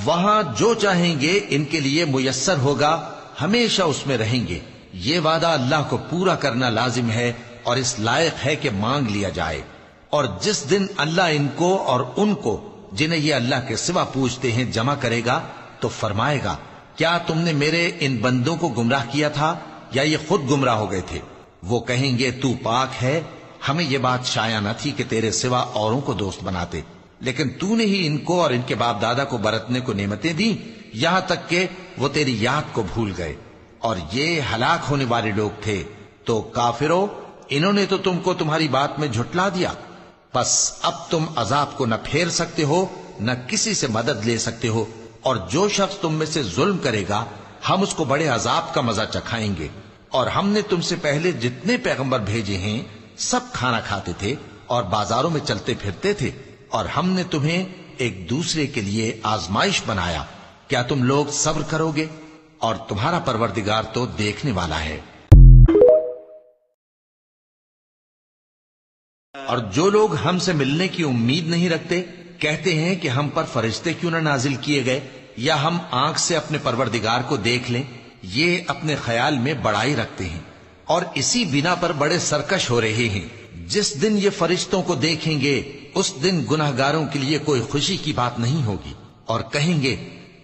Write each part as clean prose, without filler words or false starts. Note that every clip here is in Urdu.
وہاں جو چاہیں گے ان کے لیے میسر ہوگا، ہمیشہ اس میں رہیں گے۔ یہ وعدہ اللہ کو پورا کرنا لازم ہے اور اس لائق ہے کہ مانگ لیا جائے۔ اور جس دن اللہ ان کو اور ان کو جنہیں یہ اللہ کے سوا پوجتے ہیں جمع کرے گا تو فرمائے گا، کیا تم نے میرے ان بندوں کو گمراہ کیا تھا یا یہ خود گمراہ ہو گئے تھے؟ وہ کہیں گے تو پاک ہے، ہمیں یہ بات شایع نہ تھی کہ تیرے سوا اوروں کو دوست بناتے، لیکن تو نے ہی ان کو اور ان کے باپ دادا کو برتنے کو نعمتیں دی، یہاں تک کہ وہ تیری یاد کو بھول گئے، اور یہ ہلاک ہونے والے لوگ تھے۔ تو کافرو، انہوں نے تو تم کو تمہاری بات میں جھٹلا دیا، پس اب تم عذاب کو نہ پھیر سکتے ہو نہ کسی سے مدد لے سکتے ہو، اور جو شخص تم میں سے ظلم کرے گا ہم اس کو بڑے عذاب کا مزہ چکھائیں گے۔ اور ہم نے تم سے پہلے جتنے پیغمبر بھیجے ہیں سب کھانا کھاتے تھے اور بازاروں میں چلتے پھرتے تھے، اور ہم نے تمہیں ایک دوسرے کے لیے آزمائش بنایا، کیا تم لوگ صبر کرو گے؟ اور تمہارا پروردگار تو دیکھنے والا ہے۔ اور جو لوگ ہم سے ملنے کی امید نہیں رکھتے کہتے ہیں کہ ہم پر فرشتے کیوں نہ نازل کیے گئے یا ہم آنکھ سے اپنے پروردگار کو دیکھ لیں، یہ اپنے خیال میں بڑائی رکھتے ہیں اور اسی بنا پر بڑے سرکش ہو رہے ہیں۔ جس دن یہ فرشتوں کو دیکھیں گے اس دن گناہگاروں کے لیے کوئی خوشی کی بات نہیں ہوگی، اور کہیں گے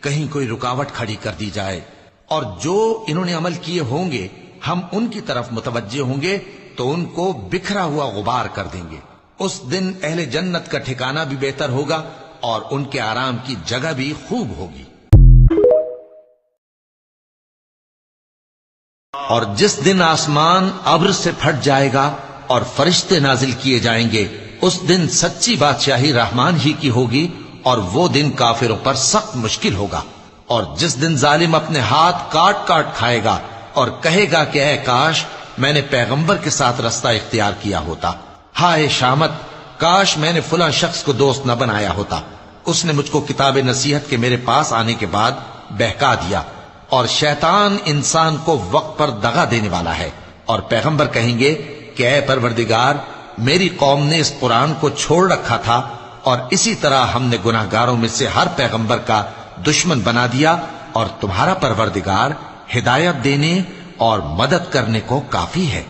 کہیں کوئی رکاوٹ کھڑی کر دی جائے، اور جو انہوں نے عمل کیے ہوں گے ہم ان کی طرف متوجہ ہوں گے تو ان کو بکھرا ہوا غبار کر دیں گے۔ اس دن اہل جنت کا ٹھکانہ بھی بہتر ہوگا اور ان کے آرام کی جگہ بھی خوب ہوگی۔ اور جس دن آسمان ابر سے پھٹ جائے گا اور فرشتے نازل کیے جائیں گے اس دن سچی بادشاہی رحمان ہی کی ہوگی، اور وہ دن کافروں پر سخت مشکل ہوگا۔ اور جس دن ظالم اپنے ہاتھ کاٹ کاٹ کھائے گا اور کہے گا کہ اے کاش میں نے پیغمبر کے ساتھ رستہ اختیار کیا ہوتا، ہائے شامت، کاش میں نے فلاں شخص کو دوست نہ بنایا ہوتا، اس نے مجھ کو کتاب نصیحت کے میرے پاس آنے کے بعد بہکا دیا۔ اور شیطان انسان کو وقت پر دغا دینے والا ہے، اور پیغمبر کہیں گے کہ اے پروردگار، میری قوم نے اس قرآن کو چھوڑ رکھا تھا، اور اسی طرح ہم نے گناہگاروں میں سے ہر پیغمبر کا دشمن بنا دیا، اور تمہارا پروردگار ہدایت دینے اور مدد کرنے کو کافی ہے۔